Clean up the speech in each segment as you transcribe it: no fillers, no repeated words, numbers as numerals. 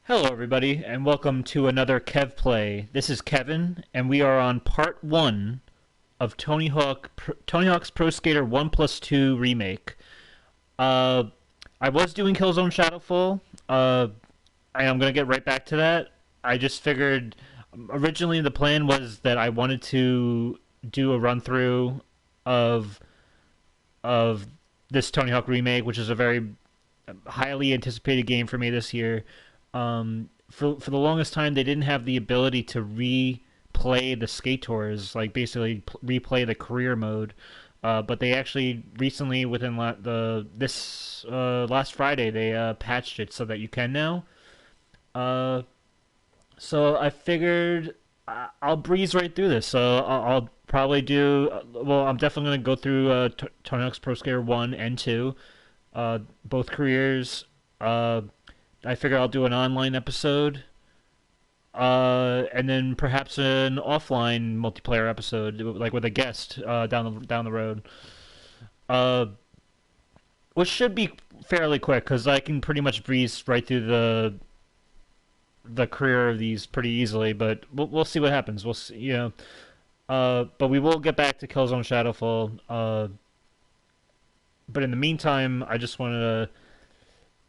Hello, everybody, and welcome to another Kev Play. This is Kevin, and we are on part one of Tony Hawk's Pro Skater 1 plus 2 remake. Uh, I was doing Killzone Shadowfall. I am gonna get right back to that. I just figured originally the plan was that I wanted to do a run through of of this Tony Hawk remake, which is a very highly anticipated game for me this year. For the longest time, they didn't have the ability to replay the skate tours, like basically replay the career mode. But they actually recently, within this last Friday, they patched it so that you can now. Uh, so I figured I'll breeze right through this. So I'll probably do. Well, I'm definitely going to go through Tony Hawk's Pro Skater 1 and 2, both careers. I figure I'll do an online episode, and then perhaps an offline multiplayer episode, like with a guest down the road. Uh, which should be fairly quick because I can pretty much breeze right through the career of these pretty easily. But we'll see what happens. We'll see, but we will get back to Killzone Shadowfall. But in the meantime, I just wanted to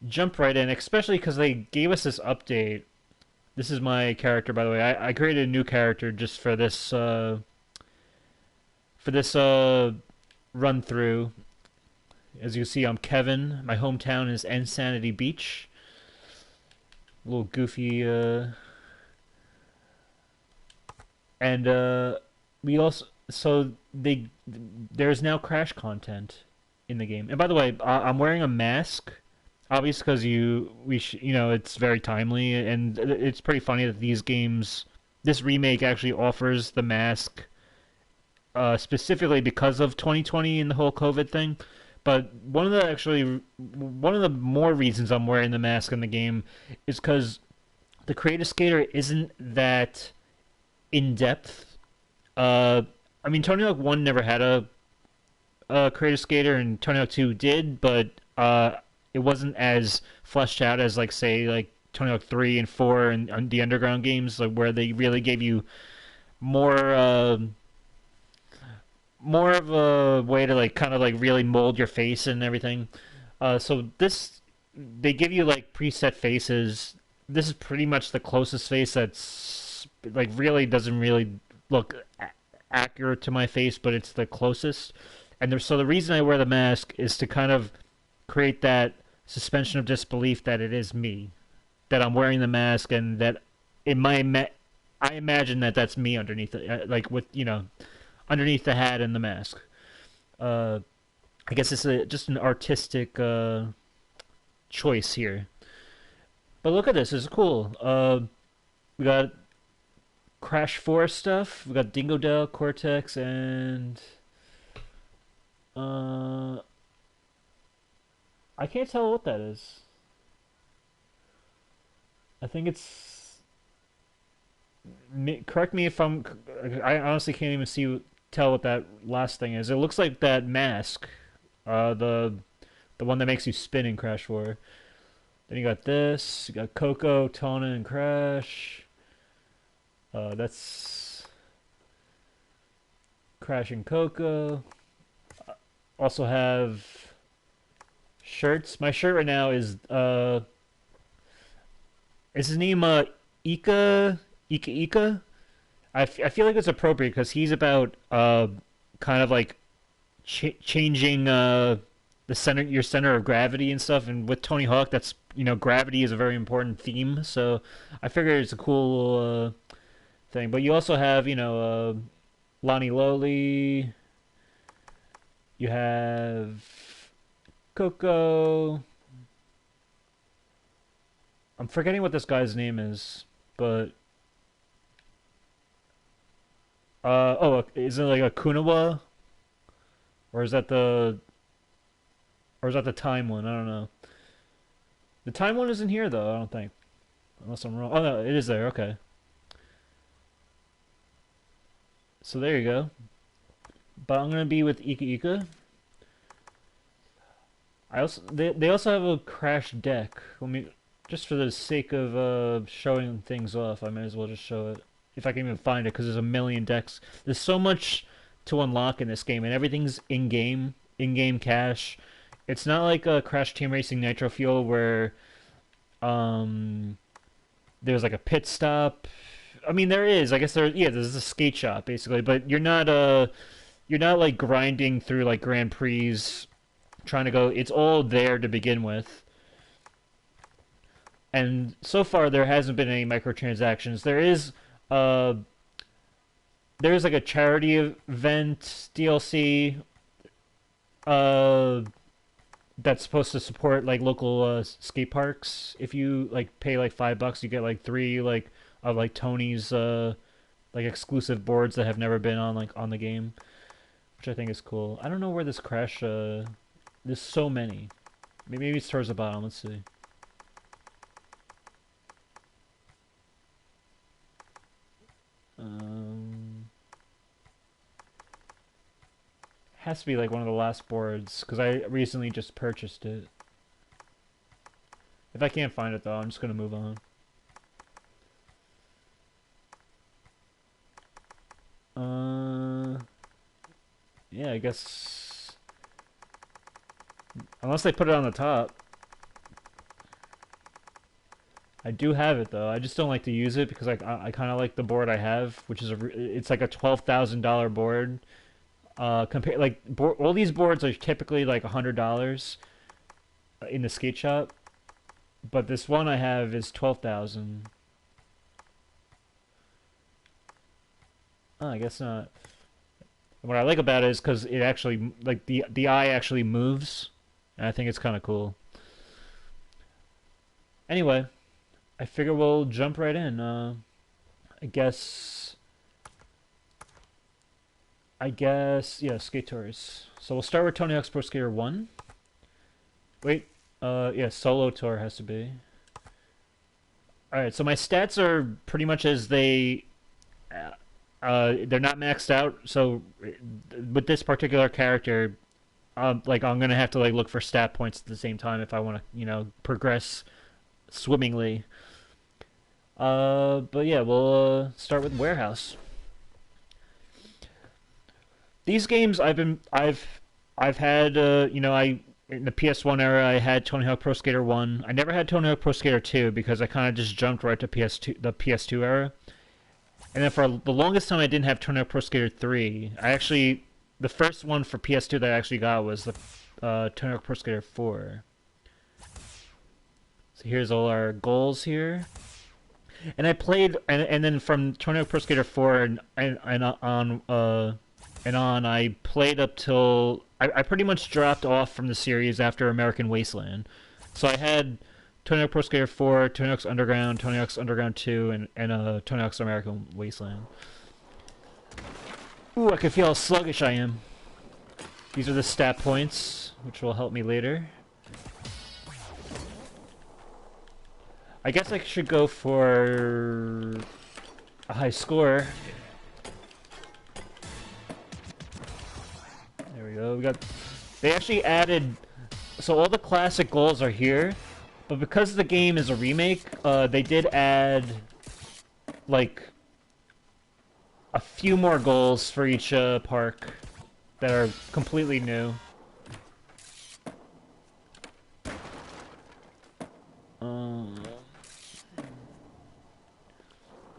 jump right in, especially because they gave us this update. This is my character, by the way. I created a new character just for this run through. As you see, I'm Kevin. My hometown is Insanity Beach. A little goofy, and we also there's now crash content in the game. And by the way, I'm wearing a mask, obvious because it's very timely, and it's pretty funny that this remake actually offers the mask specifically because of 2020 and the whole COVID thing. But one of the more reasons I'm wearing the mask in the game is because the Creative Skater isn't that in depth. Uh, I mean, Tony Hawk One never had a Creative Skater, and Tony Hawk Two did, but it wasn't as fleshed out as like Tony Hawk 3 and 4 and the Underground games, like where they really gave you more more of a way to like kind of like really mold your face and everything. So this they give you like preset faces. This is pretty much the closest face that's like really doesn't really look accurate to my face, but it's the closest. So the reason I wear the mask is to kind of create that suspension of disbelief that it is me, that I'm wearing the mask, and that I imagine that that's me underneath it, like with underneath the hat and the mask. Uh, I guess it's just an artistic choice here. But look at this; it's cool. We got Crash 4 stuff. We got Dingo Dell, Cortex, and uh, I can't tell what that is. I think it's. Correct me if I'm. I honestly can't even tell what that last thing is. It looks like that mask, the one that makes you spin in Crash 4. Then you got this. You got Coco, Tona, and Crash. That's Crash and Coco. Also have shirts. My shirt right now is his name Ika. I feel like it's appropriate because he's about kind of like changing the your center of gravity and stuff. And with Tony Hawk, that's gravity is a very important theme. So I figure it's a cool thing. But you also have Lonnie Lowly. You have Coco. I'm forgetting what this guy's name is, but is it like a Kunawa, or is that the time one? I don't know. The time one isn't here though. I don't think, unless I'm wrong. Oh no, it is there. Okay, so there you go. But I'm gonna be with Ika Ika. They also have a Crash deck. Let me Just for the sake of showing things off, I might as well just show it. If I can even find it, because there's a million decks. There's so much to unlock in this game, and everything's in-game, in-game cash. It's not like a Crash Team Racing Nitro Fuel where um, there's like a pit stop. I mean, there is. I guess there's a skate shop basically, but you're not like grinding through like Grand Prix trying to go. It's all there to begin with. And so far there hasn't been any microtransactions. Uh there's like a charity event DLC uh that's supposed to support like local skate parks. If you like pay like $5, you get like three like of like Tony's like exclusive boards that have never been on like on the game, which I think is cool. I don't know where this crash there's so many. Maybe it's towards the bottom. Let's see. Um Has to be like one of the last boards because I recently just purchased it. If I can't find it though, I'm just gonna move on. Uh, yeah, I guess unless they put it on the top. I do have it though. I just don't like to use it because I kind of like the board I have, which is it's like a $12,000 board. Compare like all these boards are typically like $100 in the skate shop, but this one I have is 12,000. Oh, I guess not. What I like about it is because it actually like the eye actually moves, and I think it's kind of cool. Anyway, I figure we'll jump right in. I guess yeah, Skate Tours. So we'll start with Tony Hawk's Pro Skater 1. Wait, yeah, Solo Tour has to be. Alright, so my stats are pretty much as they're not maxed out, so with this particular character, like I'm gonna have to like look for stat points at the same time if I want to, progress swimmingly. But yeah, we'll start with Warehouse. These games I've had I in the PS1 era I had Tony Hawk Pro Skater 1. I never had Tony Hawk Pro Skater 2 because I kind of just jumped right to the PS2 era. And then for the longest time I didn't have Tony Hawk Pro Skater 3. The first one for PS2 that I actually got was the Tony Hawk Pro Skater 4. So here's all our goals here. And I played and then from Tony Hawk Pro Skater 4 and on, I played up till I pretty much dropped off from the series after American Wasteland. So I had Tony Hawk Pro Skater 4, Tony Hawk's Underground 2, and Tony Hawk's American Wasteland. Ooh, I can feel how sluggish I am. These are the stat points, which will help me later. I guess I should go for a high score. There we go. They actually added, so all the classic goals are here, but because the game is a remake, they did add like a few more goals for each park that are completely new.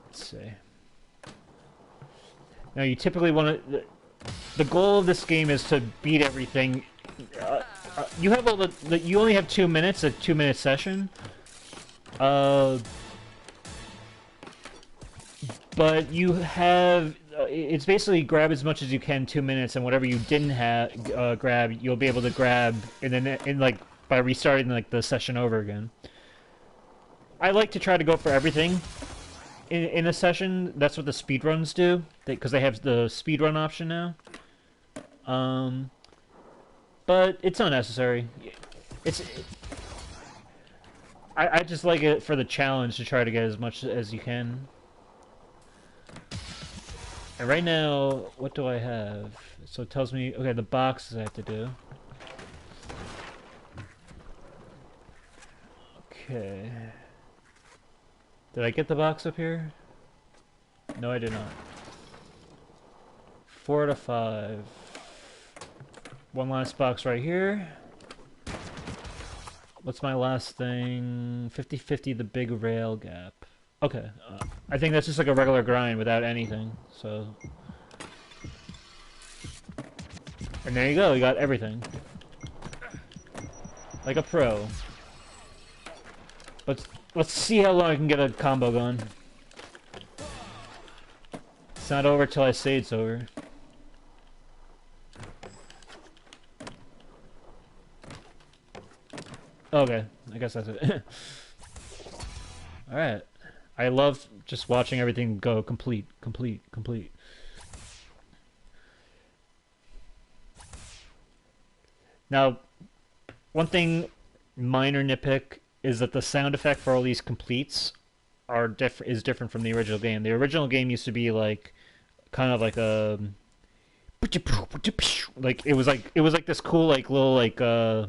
Let's see. Now you typically want to. The goal of this game is to beat everything. You have you only have 2 minutes, a 2-minute session. But you have. It's basically grab as much as you can 2 minutes, and whatever you didn't have grab, you'll be able to grab, and then like by restarting like the session over again. I like to try to go for everything in a session. That's what the speedruns do, because they have the speedrun option now. But it's unnecessary. I just like it for the challenge to try to get as much as you can. And right now, what do I have? So it tells me, okay, the boxes I have to do. Okay. Did I get the box up here? No, I did not. 4 out of 5. One last box right here. What's my last thing? 50-50 the big rail gap. Okay. I think that's just like a regular grind without anything, so... And there you go, you got everything. Like a pro. Let's see how long I can get a combo going. It's not over till I say it's over. Okay, I guess that's it. Alright. I love just watching everything go complete. Now, one thing, minor nitpick, is that the sound effect for all these completes is different from the original game. The original game used to be like kind of like a it was like this cool like little like uh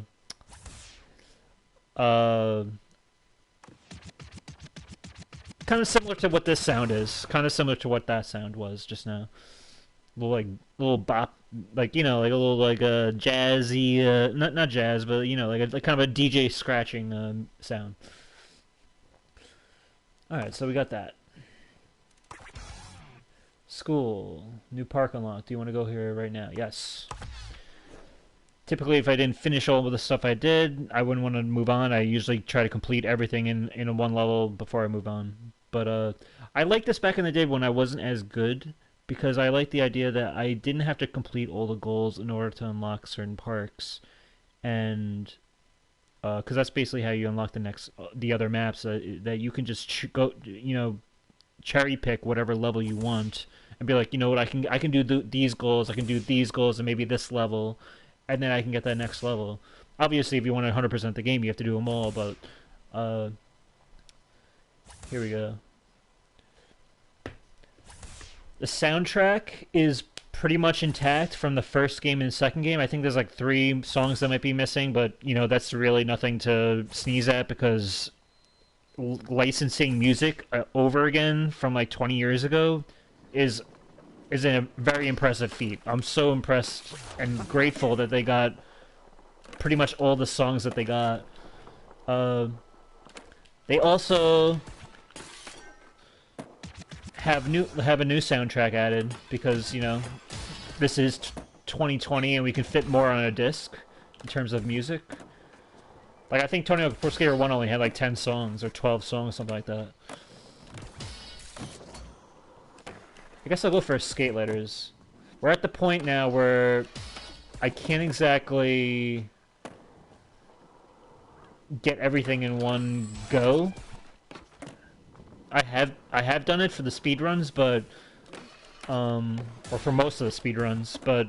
kind of similar to what this sound is. Kind of similar to what that sound was just now. Little bop, like you know, like a little like a jazzy, not jazz, but you know, like kind of a DJ scratching sound. All right, so we got that. School, new park unlocked. Do you want to go here right now? Yes. Typically, if I didn't finish all of the stuff I did, I wouldn't want to move on. I usually try to complete everything in one level before I move on. But I liked this back in the day when I wasn't as good because I liked the idea that I didn't have to complete all the goals in order to unlock certain parks, and because that's basically how you unlock the other maps. That you can just go, you know, cherry pick whatever level you want and be like, you know what, I can do these goals, I can do these goals, and maybe this level, and then I can get that next level. Obviously, if you want to 100% the game, you have to do them all. But here we go. The soundtrack is pretty much intact from the first game and the second game. I think there's like 3 songs that might be missing, but you know that's really nothing to sneeze at because licensing music over again from like 20 years ago is a very impressive feat. I'm so impressed and grateful that they got pretty much all the songs that they got. They also have a new soundtrack added because you know this is 2020 and we can fit more on a disc in terms of music. Like I think Tony Hawk Pro Skater 1 only had like 10 songs or 12 songs, something like that. I guess I'll go for skate letters. We're at the point now where I can't exactly get everything in one go. I have done it for the speedruns, but or for most of the speedruns, but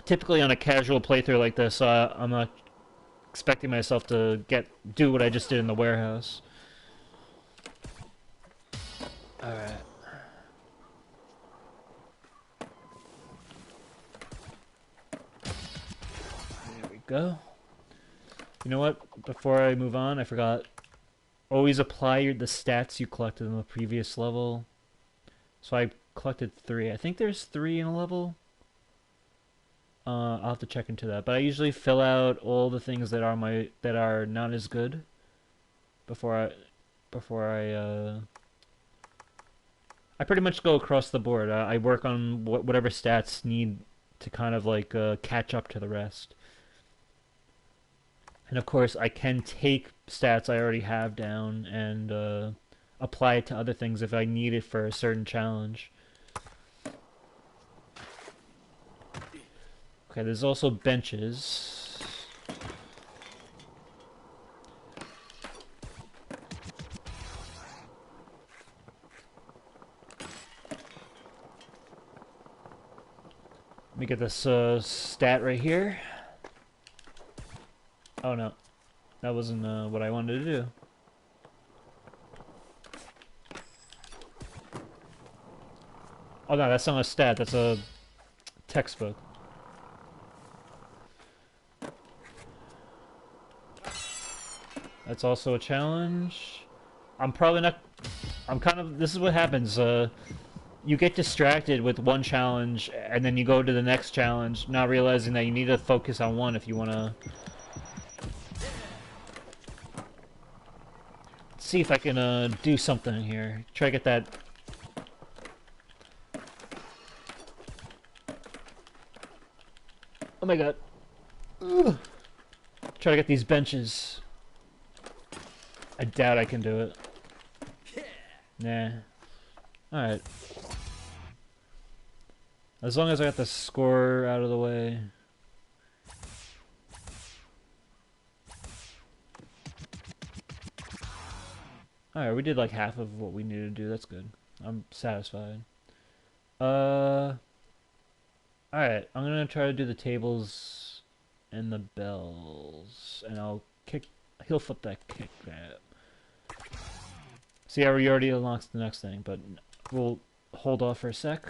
typically on a casual playthrough like this, I'm not expecting myself to do what I just did in the warehouse. Alright. There we go. You know what? Before I move on, I forgot. Always apply the stats you collected in the previous level. So I collected 3. I think there's 3 in a level. I'll have to check into that. But I usually fill out all the things that are not as good before I pretty much go across the board. I work on whatever stats need to kind of like catch up to the rest. And of course, I can take stats I already have down and apply it to other things if I need it for a certain challenge. Okay, there's also benches. Let me get this stat right here. Oh no, that wasn't what I wanted to do. Oh no, that's not a stat, that's a textbook. That's also a challenge. I'm probably not... I'm kind of... This is what happens. You get distracted with one challenge, and then you go to the next challenge, not realizing that you need to focus on one if you want to... See if I can do something here. Try to get that... Oh my god. Ugh. Try to get these benches. I doubt I can do it. Nah. Alright. As long as I got the score out of the way. Alright, we did like half of what we needed to do. That's good. I'm satisfied. Alright, I'm gonna try to do the tables and the bells. And I'll kick... He'll flip that kick grab. See how we already unlocked the next thing, but we'll hold off for a sec.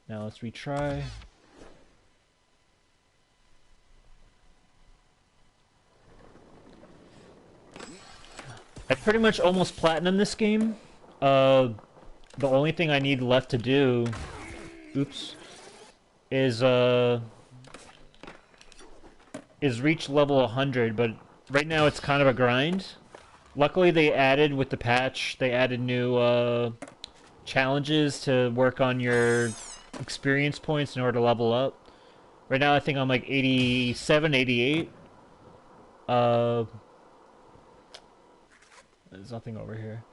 Now let's retry. I pretty much almost platinumed this game. The only thing I need left to do, oops, is reach level 100, but right now it's kind of a grind. Luckily they added, with the patch, they added new challenges to work on your experience points in order to level up. Right now I think I'm like 87, 88. There's nothing over here.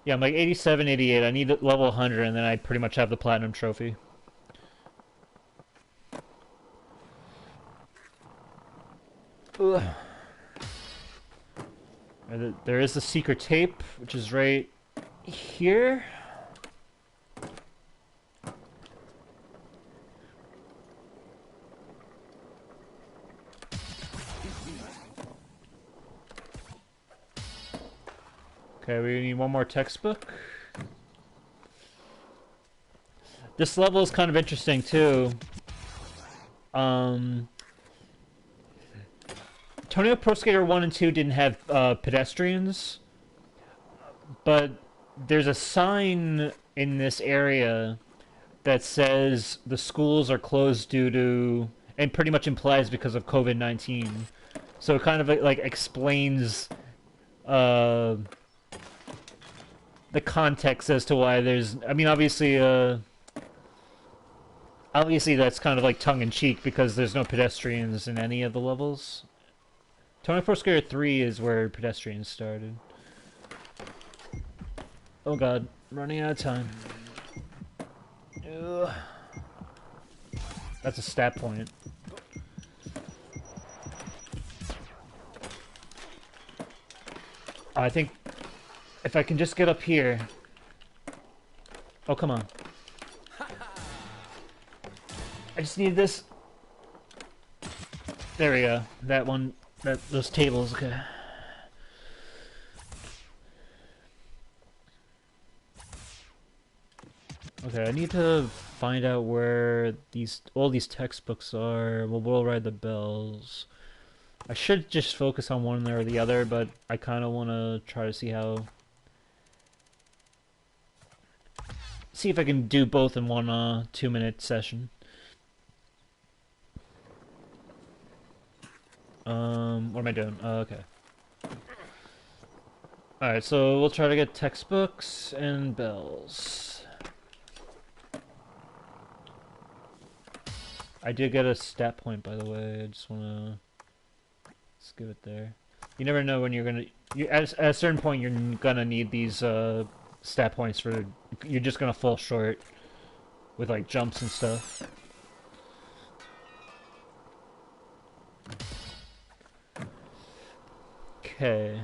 Yeah, I'm like 87, 88. I need level 100 and then I pretty much have the platinum trophy. Ugh. There is the secret tape, which is right here. Okay, we need one more textbook. This level is kind of interesting too. Tony Hawk Pro Skater 1 and 2 didn't have pedestrians, but there's a sign in this area that says the schools are closed due to, and pretty much implies because of COVID-19. So it kind of like explains the context as to why there's, I mean, obviously that's kind of like tongue-in-cheek because there's no pedestrians in any of the levels. Tony Hawk Pro Skater 3 is where pedestrians started. Oh god, running out of time. Ugh. That's a stat point. I think if I can just get up here. Oh, come on. I just need this. There we go. That one, those tables, okay. Okay, I need to find out where all these textbooks are. We'll ride the bells. I should just focus on one or the other, but I kind of want to try to see if I can do both in one 2-minute session. What am I doing? Okay. Alright, so we'll try to get textbooks and bells. I did get a stat point, by the way. I just want to... Let's give it there. You never know when you're gonna... at a certain point, you're gonna need these stat points for... You're just gonna fall short with, like, jumps and stuff. Okay.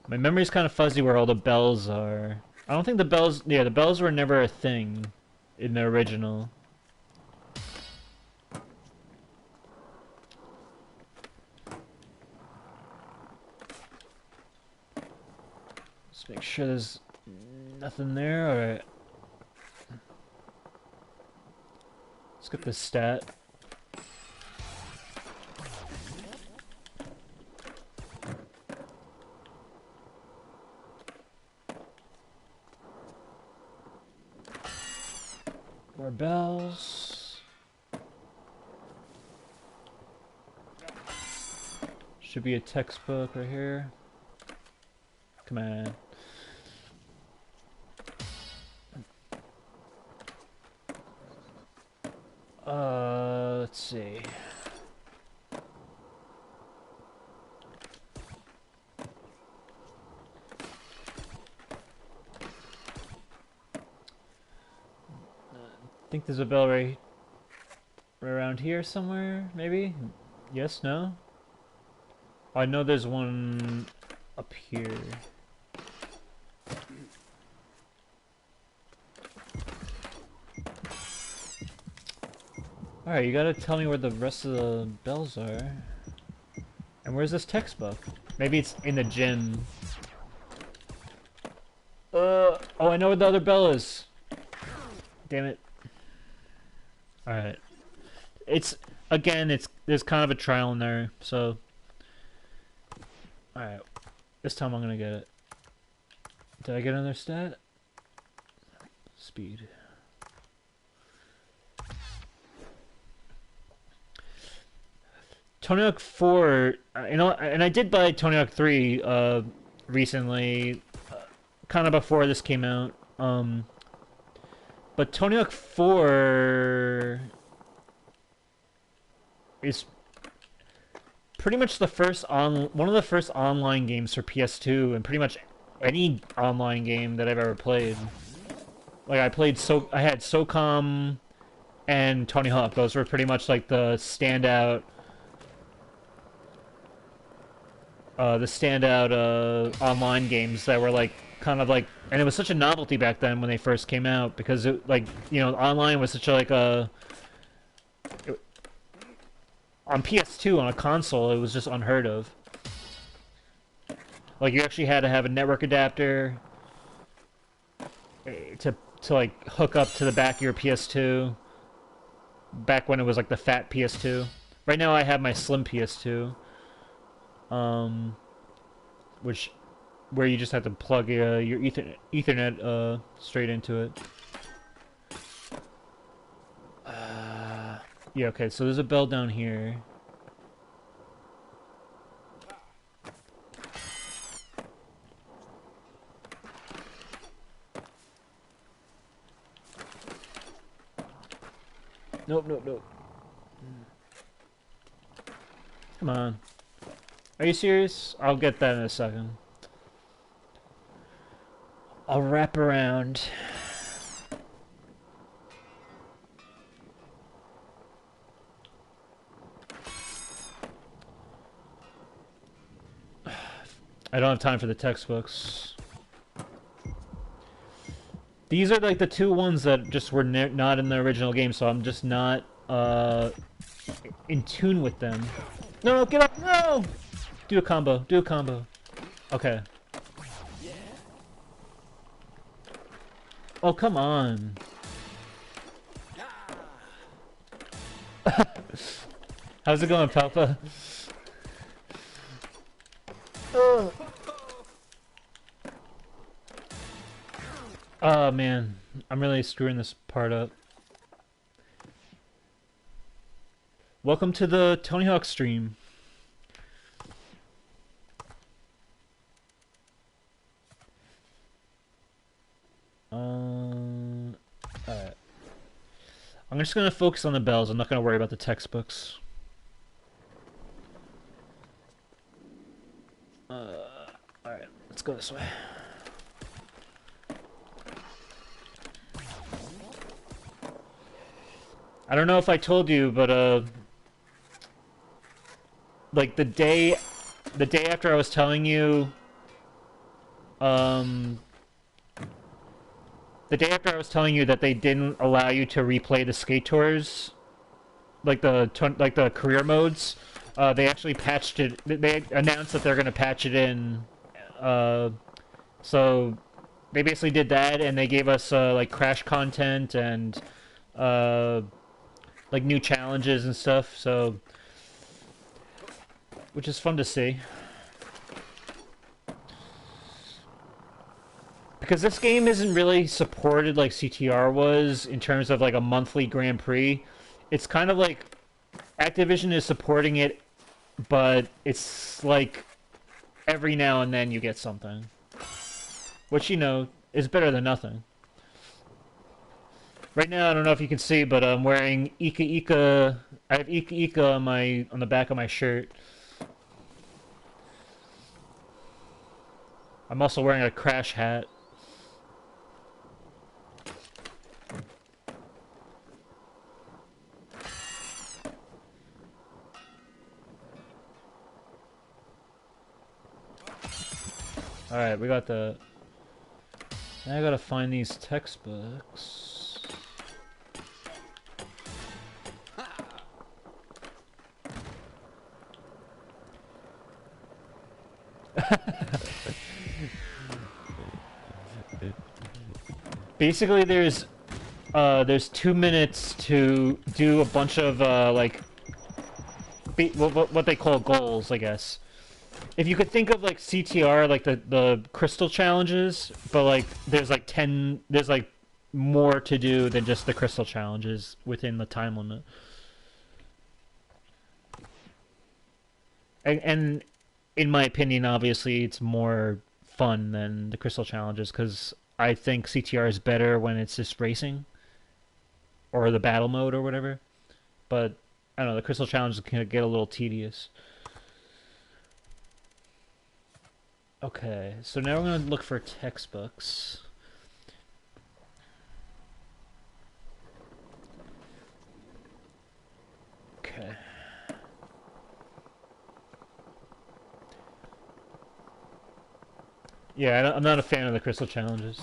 My memory's kind of fuzzy where all the bells are. I don't think the bells... Yeah, the bells were never a thing in the original. Let's make sure there's nothing there. Alright. Let's get this stat. More bells. Should be a textbook right here. Come on. Let's see. I think there's a bell right around here somewhere, maybe? Yes, no? I know there's one up here. Alright, you gotta tell me where the rest of the bells are. And where's this textbook? Maybe it's in the gym. Oh, I know where the other bell is. Damn it. Alright. There's kind of a trial in there, so... Alright. This time I'm gonna get it. Did I get another stat? Speed. Tony Hawk 4, and I did buy Tony Hawk 3 recently, kind of before this came out. But Tony Hawk 4 is pretty much one of the first online games for PS2, and pretty much any online game that I've ever played. Like I had SOCOM and Tony Hawk. Those were pretty much like the standout online games that were like kind of like, and it was such a novelty back then when they first came out, because it, like, you know, online was such a, like a on PS2 on a console, it was just unheard of. Like you actually had to have a network adapter to like hook up to the back of your PS2. Back when it was like the fat PS2. Right now I have my slim PS2. Where you just have to plug your Ethernet straight into it. Yeah, okay, so there's a bell down here. Nope. Come on. Are you serious? I'll get that in a second. I'll wrap around. I don't have time for the textbooks. These are like the two ones that just were not in the original game, so I'm just not in tune with them. No, get up! No! Do a combo. Okay. Oh, come on. How's it going, Palpa? Oh, man. I'm really screwing this part up. Welcome to the Tony Hawk stream. Alright. I'm just gonna focus on the bells. I'm not gonna worry about the textbooks. Alright, let's go this way. I don't know if I told you, but like the day after I was telling you, the day after I was telling you that they didn't allow you to replay the skate tours, like the career modes, they actually patched it. They announced that they're gonna patch it in. So they basically did that, and they gave us like crash content and like new challenges and stuff. So, which is fun to see. because this game isn't really supported like CTR was in terms of like a monthly Grand Prix. It's kind of like Activision is supporting it, but it's like every now and then you get something, which, you know, is better than nothing. Right now, I don't know if you can see, but I'm wearing Ika Ika. I have Ika Ika on the back of my shirt. I'm also wearing a Crash hat. Alright, we got the... Now I gotta find these textbooks. Basically, there's 2 minutes to do a bunch of like what they call goals, I guess. If you could think of like CTR, like the crystal challenges, but like there's like more to do than just the crystal challenges within the time limit. And in my opinion, obviously, it's more fun than the crystal challenges because I think CTR is better when it's just racing or the battle mode or whatever. But I don't know, the crystal challenges can get a little tedious. Okay, so now we're going to look for textbooks. Okay. Yeah, I'm not a fan of the crystal challenges.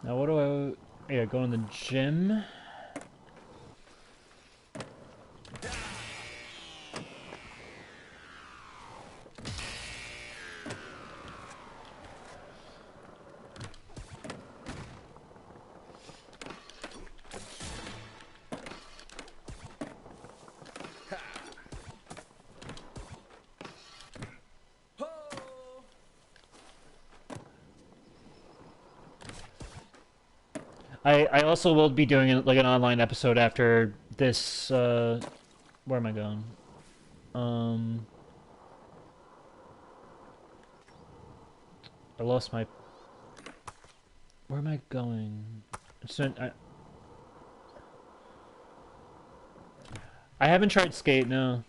Now what do I... Yeah, go in the gym. I also will be doing like an online episode after this. Where am I going? I lost my. Where am I going? So, I haven't tried Skate. No.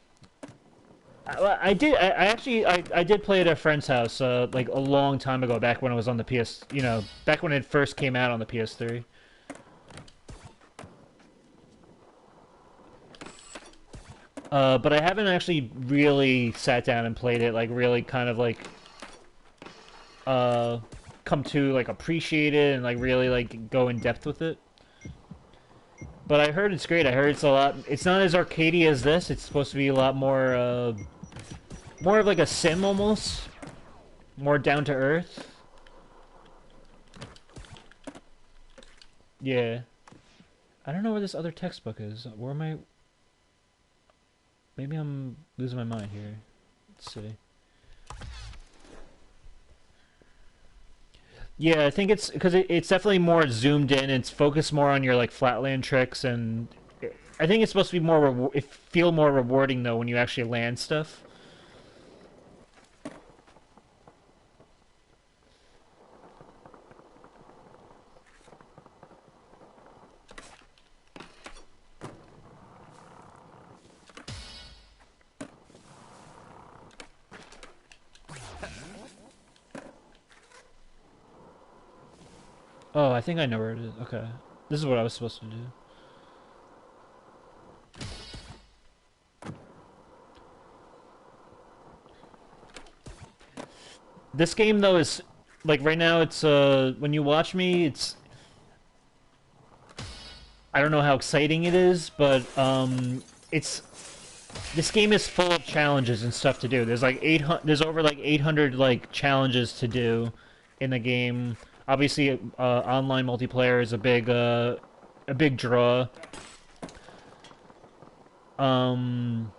I did. I actually. I did play it at a friend's house. Like a long time ago, back when it was on the PS. You know, back when it first came out on the PS3. But I haven't actually really sat down and played it, like really kind of like come to like appreciate it and like really like go in depth with it. But I heard it's great. I heard it's a lot. It's not as arcadey as this. It's supposed to be a lot more more of like a sim almost, more down to earth. Yeah. I don't know where this other textbook is. Where am I? Maybe I'm losing my mind here. Let's see. Yeah, I think it's because it's definitely more zoomed in. It's focused more on your like flatland tricks, and I think it's supposed to be more it feel more rewarding though when you actually land stuff. Oh, I think I know where it is. Okay. This is what I was supposed to do. This game though is like right now it's when you watch me I don't know how exciting it is, but it's this game is full of challenges and stuff to do. There's like 800. There's over like 800 like challenges to do in the game. Obviously, online multiplayer is a big draw. Um,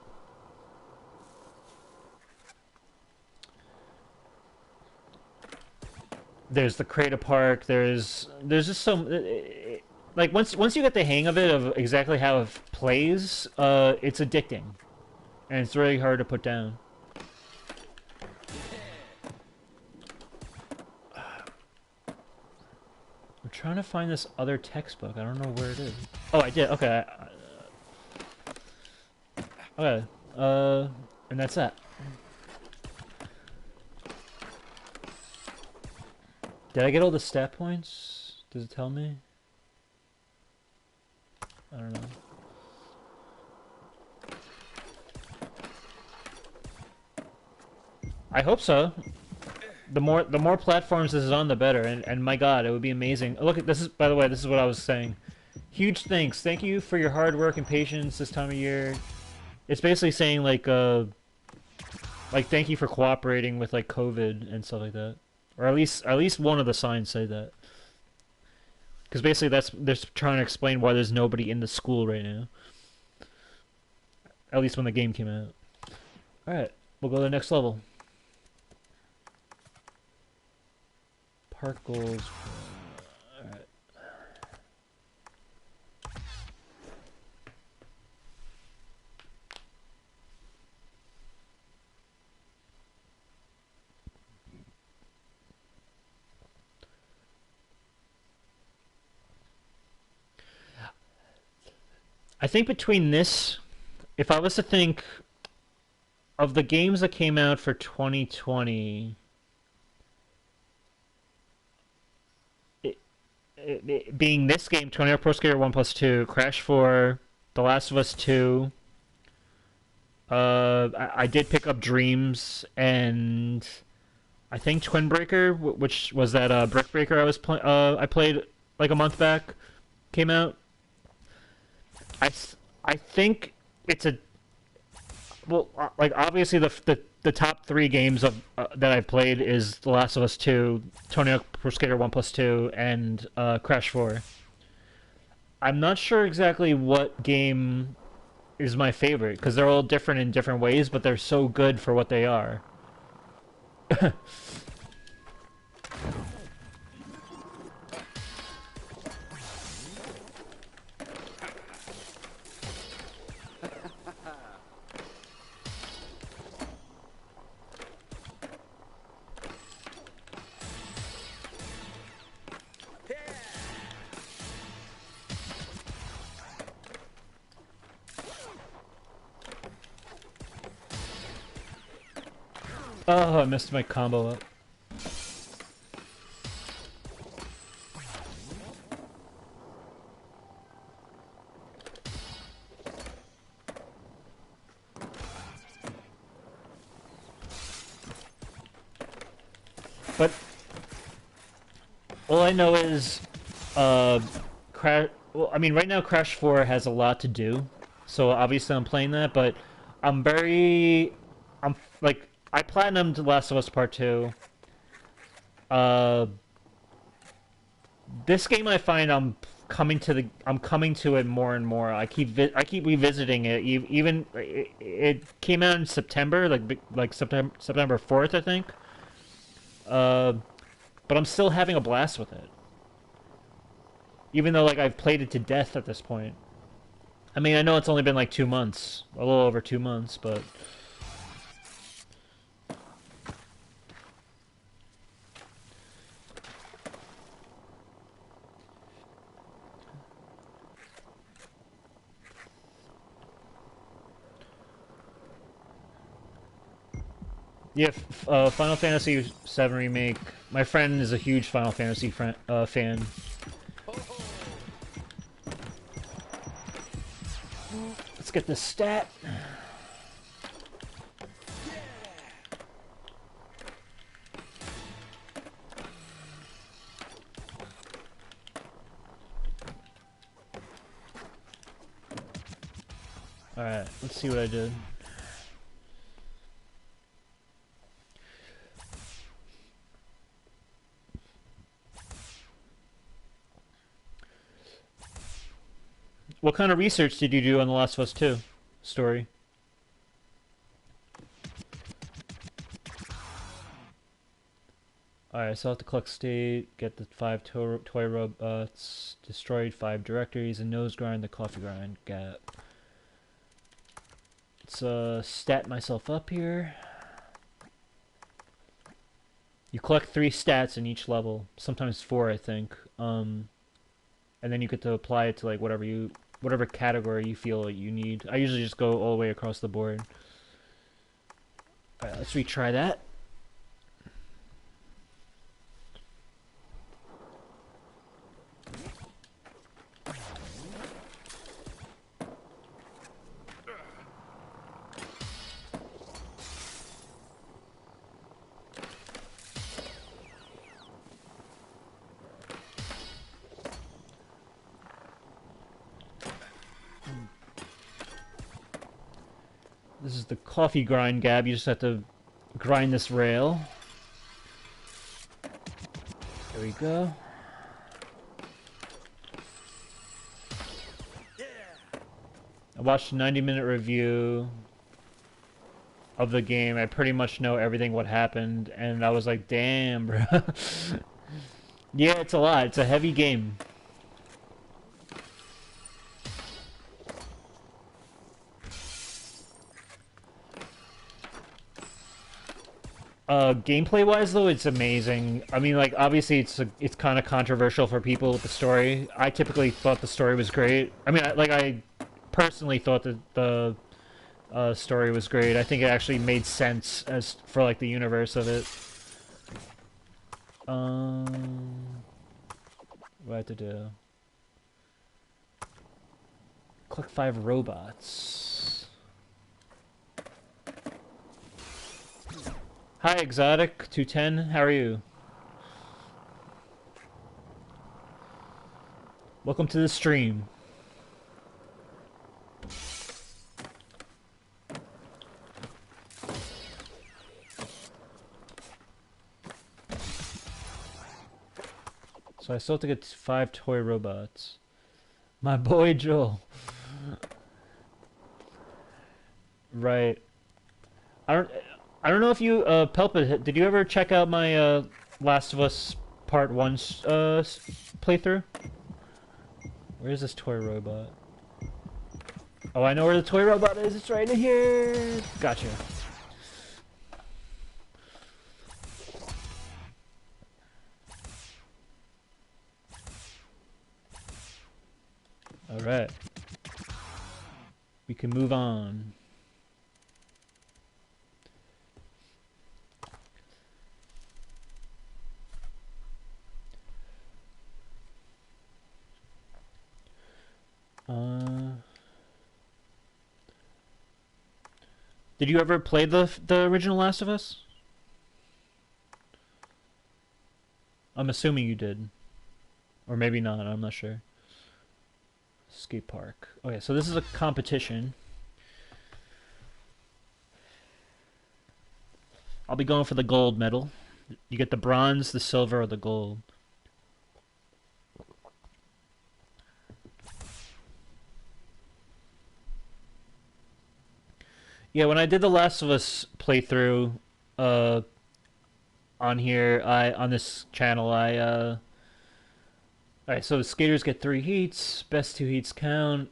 there's the Crater Park. There's just some like once you get the hang of it of exactly how it plays, it's addicting and it's really hard to put down. I'm trying to find this other textbook. I don't know where it is. Oh, I did. Okay. Okay. And that's that. Did I get all the stat points? Does it tell me? I don't know. I hope so. The more platforms this is on, the better. And my God, it would be amazing. Look at this is by the way, this is what I was saying. Huge thanks. Thank you for your hard work and patience this time of year. It's basically saying like thank you for cooperating with like COVID and stuff like that. Or at least one of the signs say that. Because basically that's they're trying to explain why there's nobody in the school right now. At least when the game came out. Alright, we'll go to the next level. Park goals. Alright. I think between this, if I was to think of the games that came out for 2020, it being this game, Tony Hawk Pro Skater 1 plus 2, Crash 4, The Last of Us 2, I did pick up Dreams, and I think Twin Breaker, which was that Brick Breaker I played like a month back, came out. I, I think it's a well, like obviously the top three games of that I've played is The Last of Us 2, Tony Hawk Pro Skater 1 plus 2, and Crash 4. I'm not sure exactly what game is my favorite because they're all different in different ways, but they're so good for what they are. Oh, I missed my combo up. But all I know is, Crash. Well, I mean, right now Crash 4 has a lot to do, so obviously I'm playing that. But I'm very, I'm like I platinumed The Last of Us Part 2. Uh, this game I find I'm coming to it more and more. I keep revisiting it. Even it came out in September, like September 4th, I think. Uh, but I'm still having a blast with it. Even though like I've played it to death at this point. I mean, I know it's only been like 2 months, a little over 2 months, but yeah, Final Fantasy VII Remake. My friend is a huge Final Fantasy fan. Let's get this stat. Alright, let's see what I did. What kind of research did you do on The Last of Us 2 story? Alright, so I have to collect state, get the 5 toy robots, destroyed 5 directories, and nose grind the coffee grind gap. Let's stat myself up here. You collect 3 stats in each level, sometimes 4 I think. And then you get to apply it to like whatever category you feel you need. I usually just go all the way across the board. Alright, let's retry that. This is the coffee grind gab. You just have to grind this rail. There we go. I watched a 90-minute review of the game. I pretty much know everything what happened, and I was like, damn, bro. Yeah, it's a lot. It's a heavy game. Gameplay-wise, though, it's amazing. I mean, like, obviously, it's kind of controversial for people with the story. I typically thought the story was great. I mean, I personally thought that the story was great. I think it actually made sense as for like the universe of it. What do I have to do? Collect 5 robots. Hi, Exotic 210. How are you? Welcome to the stream. So I still have to get 5 toy robots. My boy Joel. Right. I don't know if you Pelpa, did you ever check out my Last of Us Part 1 playthrough? Where is this toy robot? Oh, I know where the toy robot is. It's right in here. Gotcha. All right. We can move on. Did you ever play the original Last of Us? I'm assuming you did. Or maybe not, I'm not sure. Skate park. Okay, so this is a competition. I'll be going for the gold medal. You get the bronze, the silver, or the gold. Yeah, when I did the Last of Us playthrough, on here, on this channel, alright, so the skaters get 3 heats, best 2 heats count,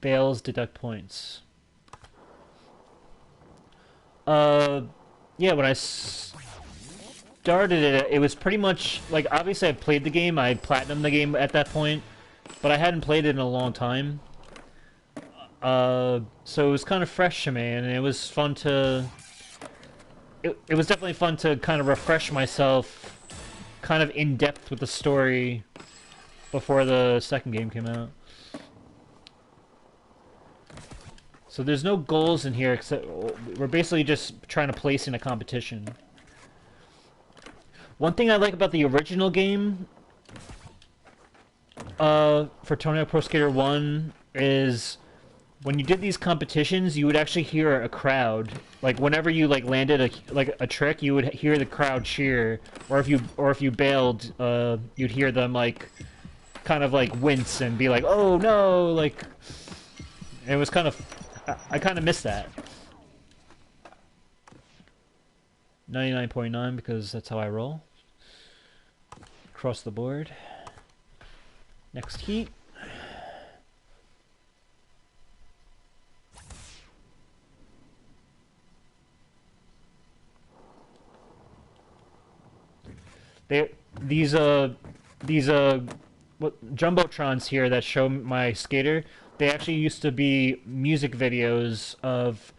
fails deduct points. Yeah, when I started it, it was pretty much, like, obviously I played the game, I platinumed the game at that point, but I hadn't played it in a long time. So it was kind of fresh to me, and it was fun to... It was definitely fun to kind of refresh myself kind of in depth with the story before the second game came out. So there's no goals in here, except we're basically just trying to place in a competition. One thing I like about the original game for Tony Hawk Pro Skater 1 is when you did these competitions, you would actually hear a crowd. Like whenever you like landed a trick, you would hear the crowd cheer. Or if you bailed, you'd hear them like kind of like wince and be like, "Oh no!" Like it was kind of I kind of missed that. 99.9 because that's how I roll. Across the board. Next heat. They these what jumbotrons here that show my skater. They actually used to be music videos of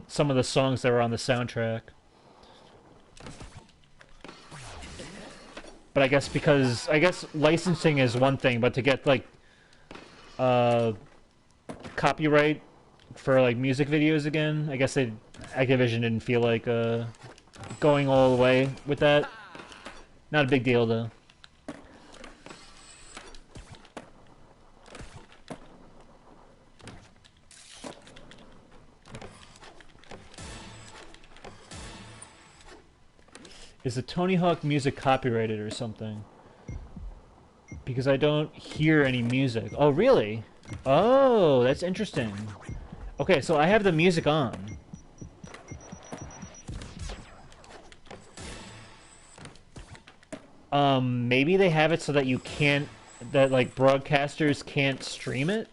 some of the songs that were on the soundtrack. But I guess licensing is one thing, but to get like uh copyright for like music videos again, I guess Activision didn't feel like going all the way with that. Not a big deal though. Is the Tony Hawk music copyrighted or something? Because I don't hear any music. Oh, really? Oh, that's interesting. Okay, so I have the music on. Maybe they have it so that you can't, that like broadcasters can't stream it?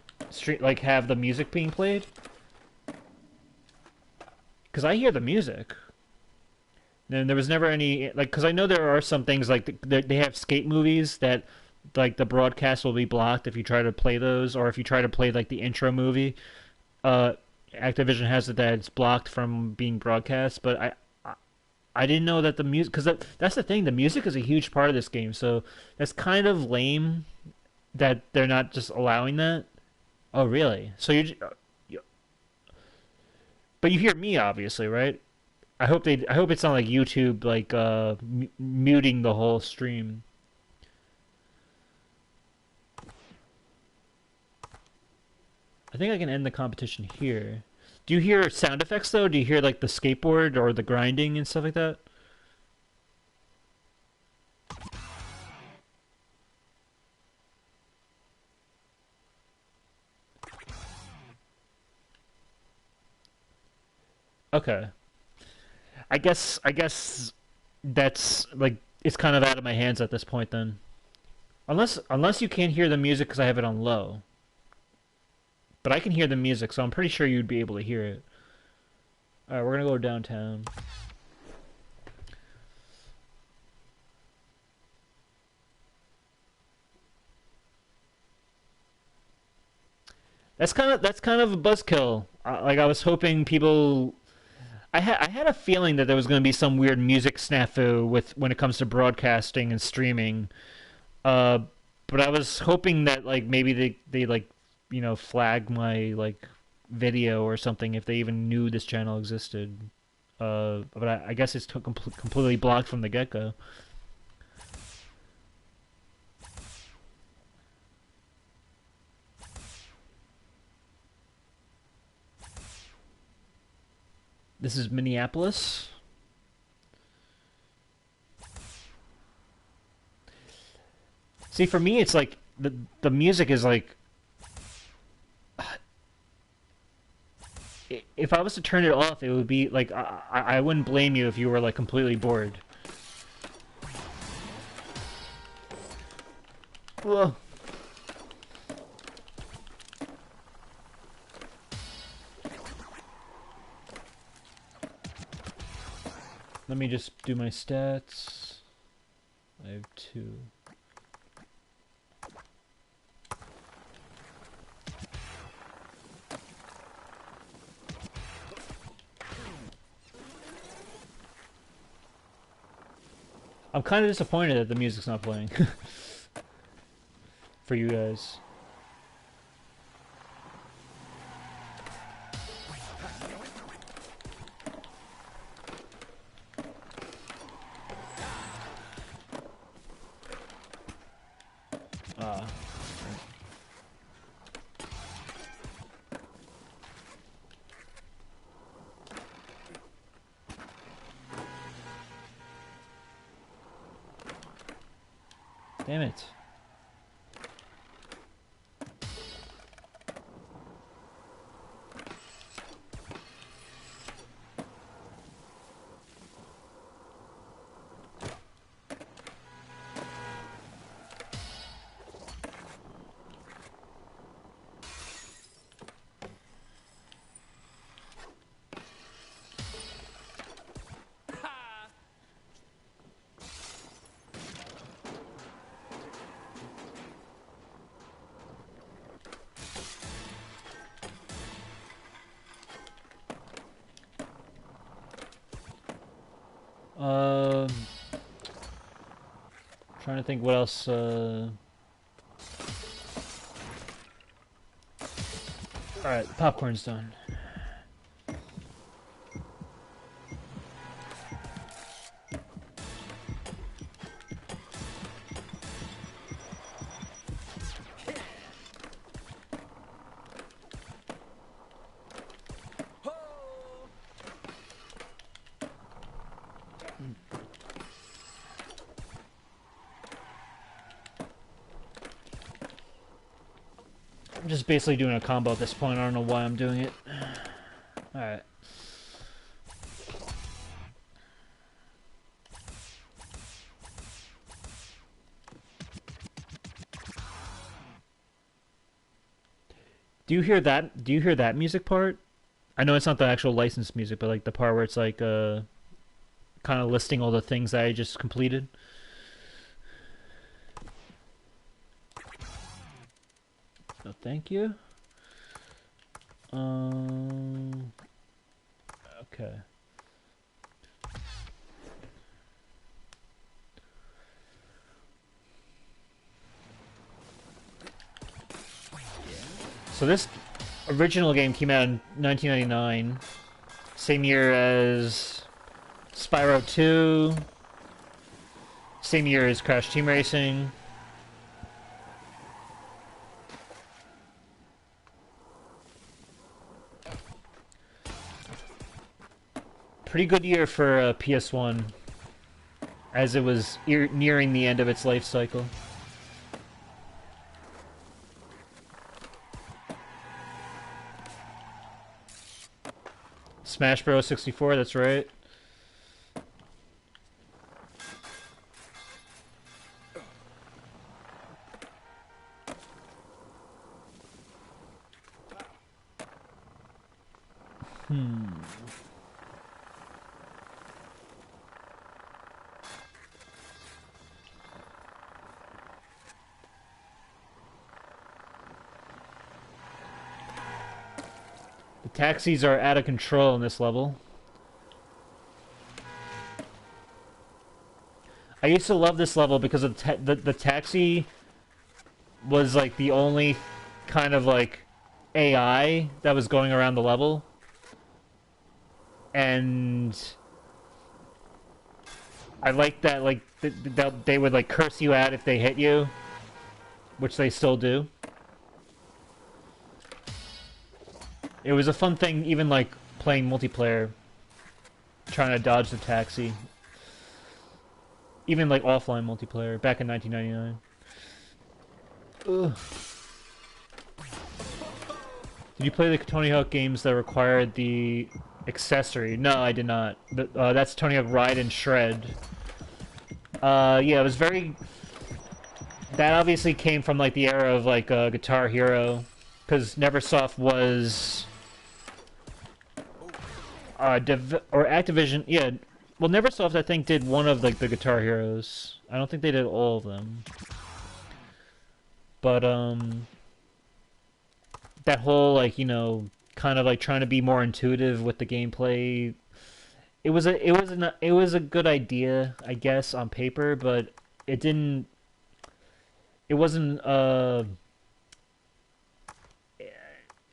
Like have the music being played? Because I hear the music. And there was never any, like, because I know there are some things like they have skate movies that like the broadcast will be blocked if you try to play those, or if you try to play like the intro movie. Uh, Activision has it that it's blocked from being broadcast, but I didn't know that the music, because that's the thing, the music is a huge part of this game, so that's kind of lame that they're not just allowing that. Oh, really? So but you hear me obviously, right? I hope it's not like YouTube like muting the whole stream. I think I can end the competition here. Do you hear sound effects though? Do you hear like the skateboard or the grinding and stuff like that? Okay. I guess that's like it's kind of out of my hands at this point then. Unless you can't hear the music because I have it on low. But I can hear the music, so I'm pretty sure you'd be able to hear it. Alright, we're gonna go downtown. That's kind of a buzzkill. Like I was hoping people. I had a feeling that there was going to be some weird music snafu with when it comes to broadcasting and streaming. Uh, but I was hoping that like maybe they like flag my like video or something if they even knew this channel existed. But I guess it's completely blocked from the get go. This is Minneapolis. See, for me, it's like the music is like if I was to turn it off, it would be like I wouldn't blame you if you were like completely bored. Whoa. Let me just do my stats. I have 2. I'm kind of disappointed that the music's not playing for you guys. Uh, Damn it. Um, Trying to think what else. Alright, popcorn's done. I'm just basically doing a combo at this point. I don't know why I'm doing it. Alright. Do you hear that? Do you hear that music part? I know it's not the actual licensed music, but like the part where it's like kind of listing all the things that I just completed. So thank you. Okay. So this original game came out in 1999, same year as Spyro 2, same year as Crash Team Racing. Pretty good year for PS1, as it was nearing the end of its life cycle. Smash Bros. 64, that's right. The taxis are out of control in this level. I used to love this level because of the taxi was like the only kind of like AI that was going around the level. And I liked that like they would like curse you out if they hit you, which they still do. It was a fun thing, even like playing multiplayer, trying to dodge the taxi. Even like offline multiplayer back in 1999. Ugh. Did you play the Tony Hawk games that required the accessory? No, I did not. That's Tony Hawk Ride and Shred. Yeah, it was very... That obviously came from like the era of like Guitar Hero, because Neversoft was... or Activision, yeah. Well, Neversoft, I think, did one of like the Guitar Heroes. I don't think they did all of them. But that whole like, you know, kind of like trying to be more intuitive with the gameplay. It was a good idea, I guess, on paper, but it didn't. It wasn't.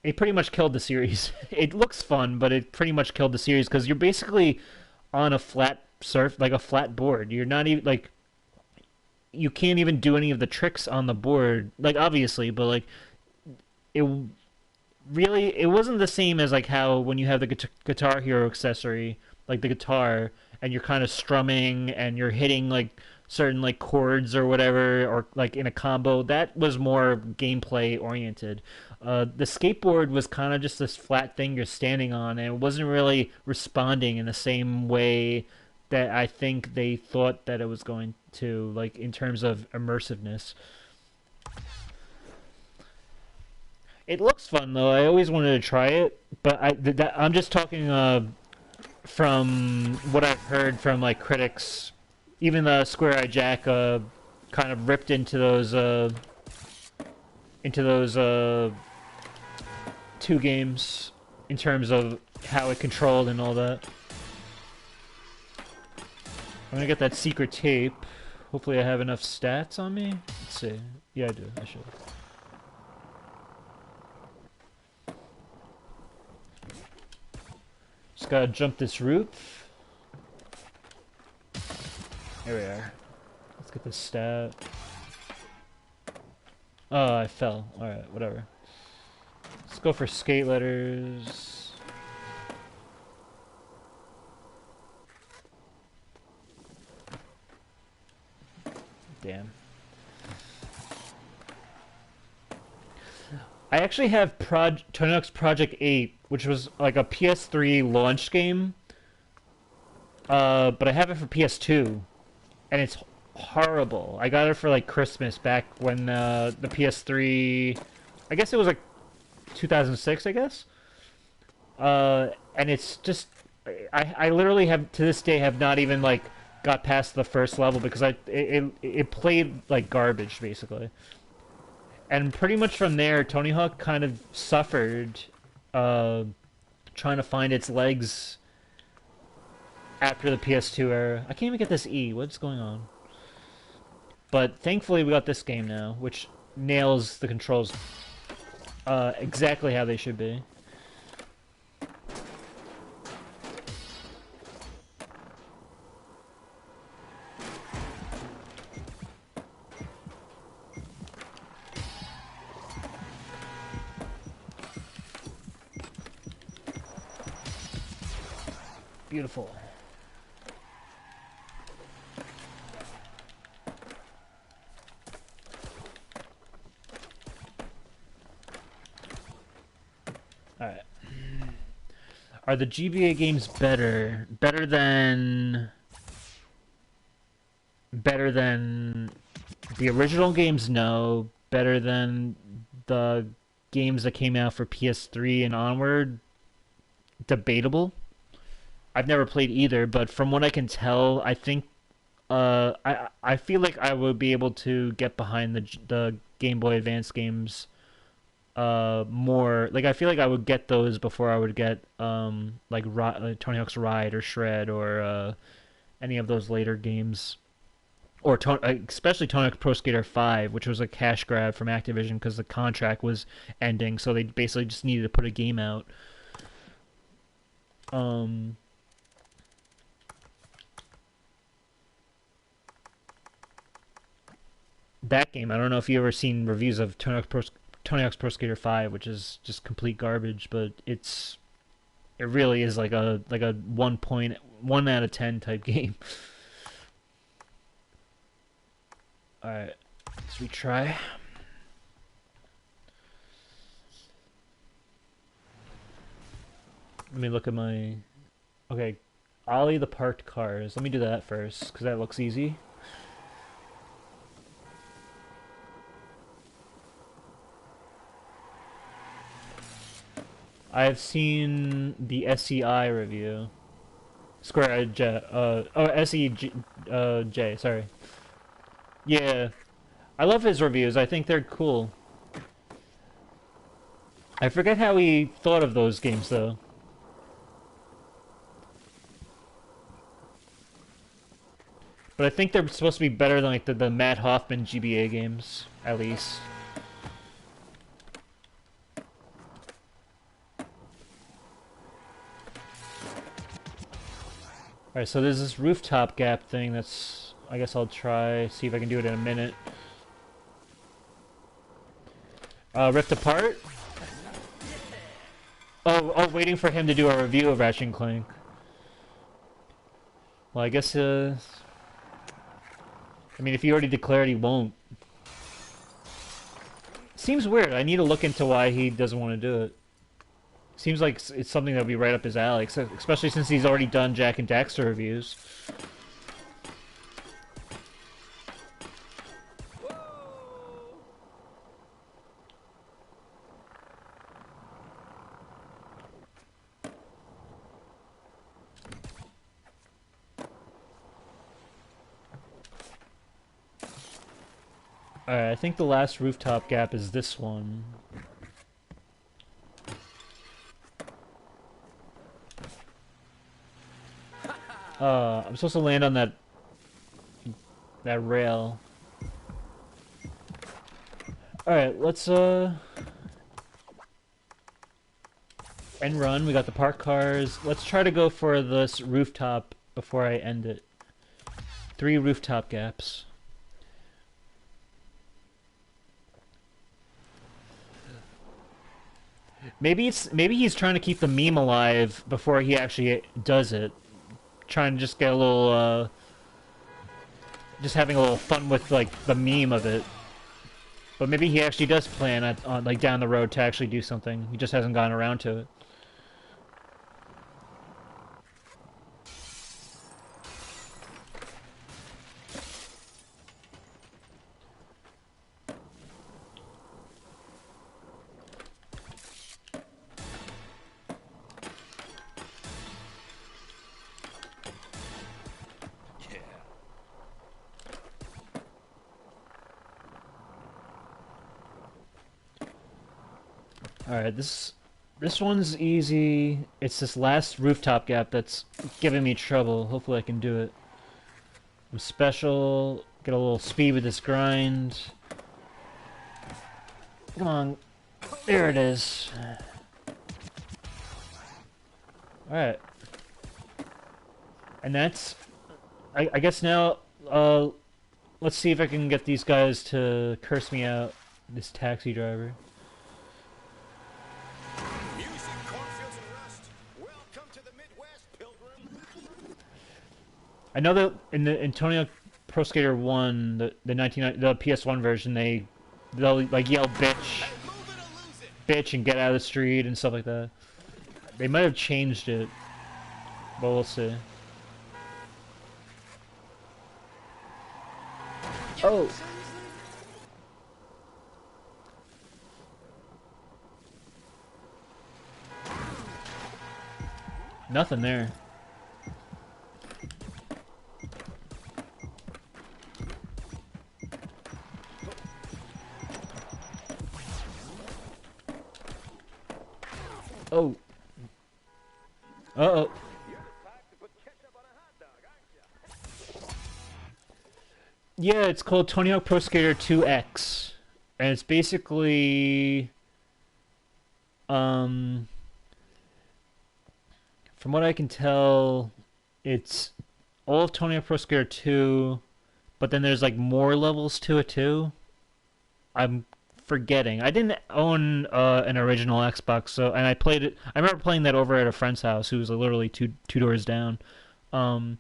It pretty much killed the series. It looks fun, but it pretty much killed the series because you're basically on a flat like a flat board. You're not even like you can't even do any of the tricks on the board. Like obviously, but like it really it wasn't the same as like how when you have the Guitar Hero accessory, like the guitar, and you're kind of strumming and you're hitting like certain like chords or whatever, or like in a combo. That was more gameplay oriented. The skateboard was kind of just this flat thing you're standing on, and it wasn't really responding in the same way that I think they thought that it was going to, like in terms of immersiveness. It looks fun though. I always wanted to try it, but I'm just talking from what I've heard from like critics. Even the Square Eye Jack kind of ripped into those two games in terms of how it controlled and all that. I'm gonna get that secret tape. Hopefully I have enough stats on me. Let's see. Yeah, I do. I should. Just gotta jump this roof. There we are. Let's get this stat. Oh, I fell. Alright, whatever. Let's go for skate letters. Damn. I actually have Tony Hawk's Project 8, which was like a PS3 launch game. But I have it for PS2, and it's horrible. I got it for like Christmas back when the PS3, I guess it was like 2006, I guess. And it's just, I literally have to this day have not even like got past the first level because it played like garbage basically. And pretty much from there, Tony Hawk kind of suffered trying to find its legs after the PS2 era. I can't even get this E. What's going on? But thankfully we got this game now, which nails the controls exactly how they should be. Beautiful. Alright. Are the GBA games better? Better than the original games? No. Better than the games that came out for PS3 and onward? Debatable. I've never played either, but from what I can tell, I think I feel like I would be able to get behind the Game Boy Advance games more. Like I feel like I would get those before I would get like Tony Hawk's Ride or Shred or any of those later games. Or especially Tony Hawk's Pro Skater 5, which was a cash grab from Activision because the contract was ending, so they basically just needed to put a game out. That game, I don't know if you ever seen reviews of Tony Hawk's Pro Skater 5, which is just complete garbage, but it really is like a 1 out of 10 type game. All right, let's retry. Let me look at my. Okay, Ollie the parked cars. Let me do that first because that looks easy. I've seen the SEI review. Square J, J, sorry. Yeah, I love his reviews. I think they're cool. I forget how he thought of those games though. But I think they're supposed to be better than like the Matt Hoffman GBA games, at least. Alright, so there's this rooftop gap thing that's... I guess I'll try, see if I can do it in a minute. Rift Apart? Oh, waiting for him to do a review of Ratchet & Clank. Well, I guess, I mean, if he already declared he won't. Seems weird. I need to look into why he doesn't want to do it. Seems like it's something that would be right up his alley, especially since he's already done Jak and Daxter reviews. Alright, I think the last rooftop gap is this one. I'm supposed to land on that rail. Alright, let's end run. We got the parked cars. Let's try to go for this rooftop before I end it. 3 rooftop gaps. Maybe he's trying to keep the meme alive before he actually does it. Trying to just get a little just having a little fun with like the meme of it. But maybe he actually does plan on like down the road to actually do something. He just hasn't gotten around to it. Alright, this one's easy. It's this last rooftop gap that's giving me trouble. Hopefully I can do it. I'm special. Get a little speed with this grind. Come on. There it is. Alright. And that's... I guess now, let's see if I can get these guys to curse me out. This taxi driver. I know that in Tony Hawk Pro Skater 1, the PS1 version, they'll like yell bitch and get out of the street and stuff like that. They might have changed it, but we'll see. Oh. Nothing there. Oh. Uh-oh. Yeah, it's called Tony Hawk Pro Skater 2X. And it's basically... From what I can tell, it's all of Tony Hawk Pro Skater 2, but then there's like more levels to it too. I'm forgetting. I didn't own an original Xbox, and I played it. I remember playing that over at a friend's house who was literally two doors down. But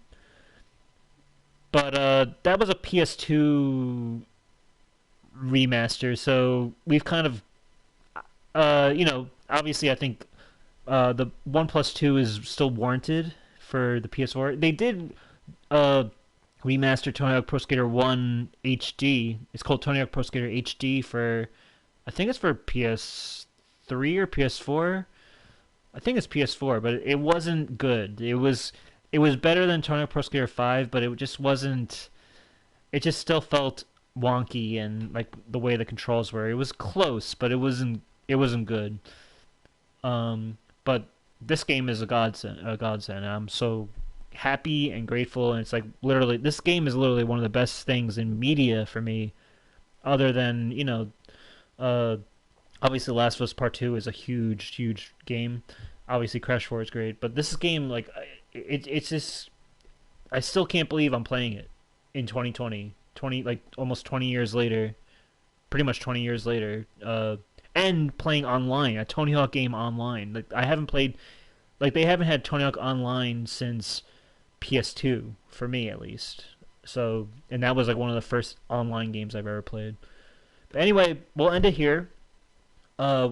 that was a PS2 remaster, so we've kind of, obviously I think the 1+2 is still warranted for the PS4. They did remaster Tony Hawk Pro Skater 1 HD. It's called Tony Hawk Pro Skater HD for, I think it's for PS3 or PS4. I think it's PS4, but it wasn't good. It was better than Tony Hawk Pro Skater 5, but it just wasn't. It just still felt wonky and like the way the controls were. It was close, but it wasn't. It wasn't good. But this game is a godsend. A godsend. I'm so happy and grateful, and it's like literally, this game is literally one of the best things in media for me, other than obviously Last of Us Part 2 is a huge game. Obviously Crash 4 is great, but this game, like, it's just, I still can't believe I'm playing it in 2020, like almost 20 years later, pretty much 20 years later, and playing online, a Tony Hawk game online. Like, I haven't played, like, they haven't had Tony Hawk online since PS2, for me at least. So, and that was like one of the first online games I've ever played. But anyway, we'll end it here. Uh,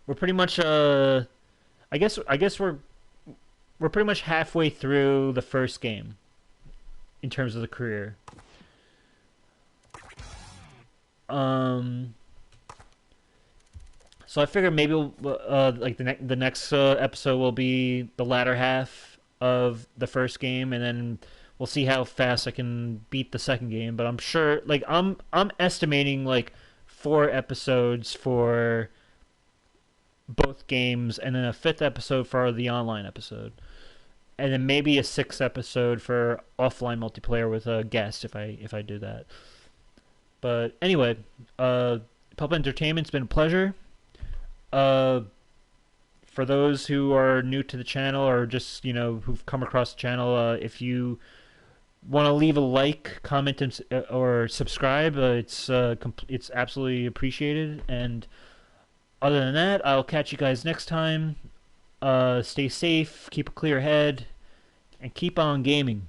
we're pretty much I guess we're pretty much halfway through the first game in terms of the career. Um, so I figured maybe like the next episode will be the latter half of the first game, and then we'll see how fast I can beat the second game. But I'm sure, like I'm estimating like 4 episodes for both games, and then a fifth episode for the online episode, and then maybe a sixth episode for offline multiplayer with a guest if I do that. But anyway, Pup Entertainment's been a pleasure. Uh, for those who are new to the channel or just who've come across the channel, if you want to leave a like, comment, or subscribe, it's absolutely appreciated. And other than that, I'll catch you guys next time. Stay safe, keep a clear head, and keep on gaming.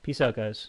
Peace out, guys.